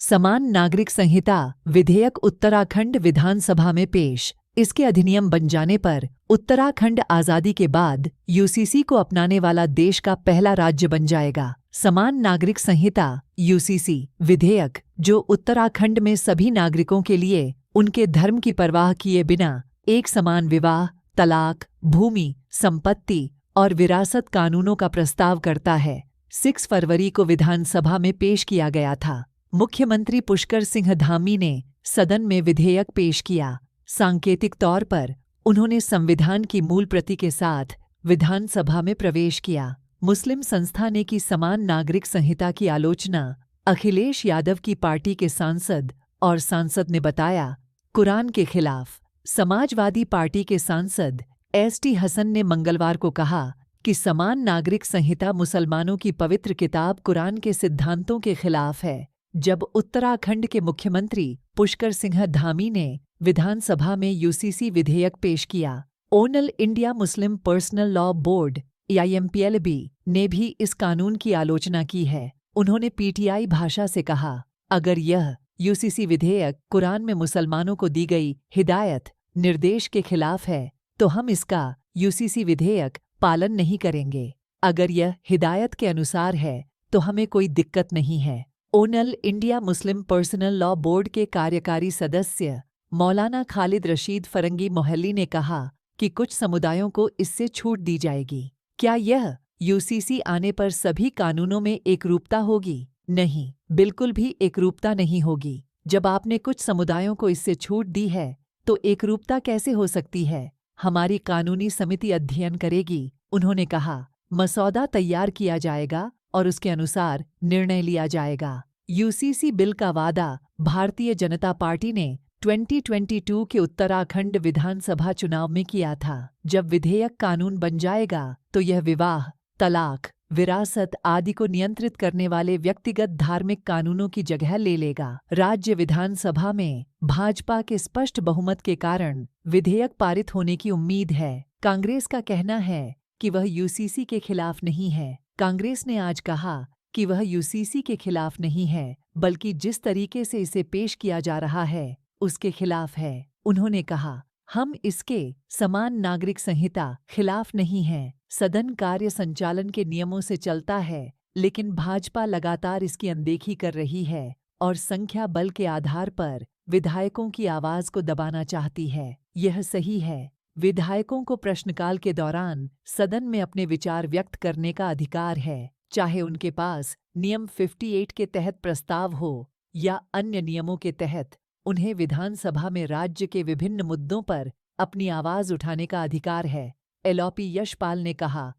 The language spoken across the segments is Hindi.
समान नागरिक संहिता विधेयक उत्तराखंड विधानसभा में पेश। इसके अधिनियम बन जाने पर उत्तराखंड आज़ादी के बाद यूसीसी को अपनाने वाला देश का पहला राज्य बन जाएगा। समान नागरिक संहिता यूसीसी विधेयक, जो उत्तराखंड में सभी नागरिकों के लिए उनके धर्म की परवाह किए बिना एक समान विवाह, तलाक, भूमि, संपत्ति और विरासत कानूनों का प्रस्ताव करता है, 6 फरवरी को विधानसभा में पेश किया गया था। मुख्यमंत्री पुष्कर सिंह धामी ने सदन में विधेयक पेश किया। सांकेतिक तौर पर उन्होंने संविधान की मूल प्रति के साथ विधानसभा में प्रवेश किया। मुस्लिम संस्था ने की समान नागरिक संहिता की आलोचना। अखिलेश यादव की पार्टी के सांसद ने बताया कुरान के खिलाफ। समाजवादी पार्टी के सांसद एसटी हसन ने मंगलवार को कहा कि समान नागरिक संहिता मुसलमानों की पवित्र किताब कुरान के सिद्धांतों के खिलाफ है। जब उत्तराखंड के मुख्यमंत्री पुष्कर सिंह धामी ने विधानसभा में यूसीसी विधेयक पेश किया, all India Muslim personal law board (AIMPLB) ने भी इस कानून की आलोचना की है। उन्होंने पीटीआई भाषा से कहा, अगर यह यूसीसी विधेयक कुरान में मुसलमानों को दी गई हिदायत निर्देश के खिलाफ है तो हम इसका यूसीसी विधेयक पालन नहीं करेंगे। अगर यह हिदायत के अनुसार है तो हमें कोई दिक्कत नहीं है। All India Muslim personal law board के कार्यकारी सदस्य मौलाना खालिद रशीद फरंगी मोहल्ली ने कहा कि कुछ समुदायों को इससे छूट दी जाएगी। क्या यह यूसीसी आने पर सभी कानूनों में एकरूपता होगी? नहीं, बिल्कुल भी एकरूपता नहीं होगी। जब आपने कुछ समुदायों को इससे छूट दी है तो एकरूपता कैसे हो सकती है? हमारी कानूनी समिति अध्ययन करेगी। उन्होंने कहा, मसौदा तैयार किया जाएगा और उसके अनुसार निर्णय लिया जाएगा। यूसीसी बिल का वादा भारतीय जनता पार्टी ने 2022 के उत्तराखंड विधानसभा चुनाव में किया था। जब विधेयक कानून बन जाएगा तो यह विवाह, तलाक, विरासत आदि को नियंत्रित करने वाले व्यक्तिगत धार्मिक कानूनों की जगह ले लेगा। राज्य विधानसभा में भाजपा के स्पष्ट बहुमत के कारण विधेयक पारित होने की उम्मीद है। कांग्रेस का कहना है कि वह यूसीसी के खिलाफ नहीं है। कांग्रेस ने आज कहा कि वह यूसीसी के खिलाफ नहीं है, बल्कि जिस तरीके से इसे पेश किया जा रहा है उसके खिलाफ है। उन्होंने कहा, हम इसके समान नागरिक संहिता खिलाफ नहीं हैं। सदन कार्य संचालन के नियमों से चलता है, लेकिन भाजपा लगातार इसकी अनदेखी कर रही है और संख्या बल के आधार पर विधायकों की आवाज को दबाना चाहती है। यह सही है। विधायकों को प्रश्नकाल के दौरान सदन में अपने विचार व्यक्त करने का अधिकार है, चाहे उनके पास नियम 58 के तहत प्रस्ताव हो या अन्य नियमों के तहत। उन्हें विधानसभा में राज्य के विभिन्न मुद्दों पर अपनी आवाज उठाने का अधिकार है। एलओपी यशपाल ने कहा।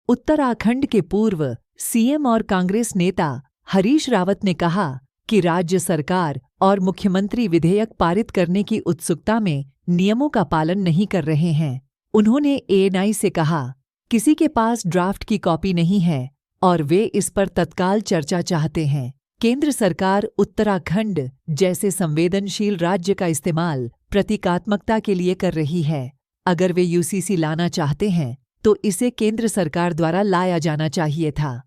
उत्तराखंड के पूर्व सीएम और कांग्रेस नेता हरीश रावत ने कहा कि राज्य सरकार और मुख्यमंत्री विधेयक पारित करने की उत्सुकता में नियमों का पालन नहीं कर रहे हैं। उन्होंने एएनआई से कहा, किसी के पास ड्राफ्ट की कॉपी नहीं है और वे इस पर तत्काल चर्चा चाहते हैं। केंद्र सरकार उत्तराखंड जैसे संवेदनशील राज्य का इस्तेमाल प्रतीकात्मकता के लिए कर रही है। अगर वे यूसीसी लाना चाहते हैं तो इसे केंद्र सरकार द्वारा लाया जाना चाहिए था।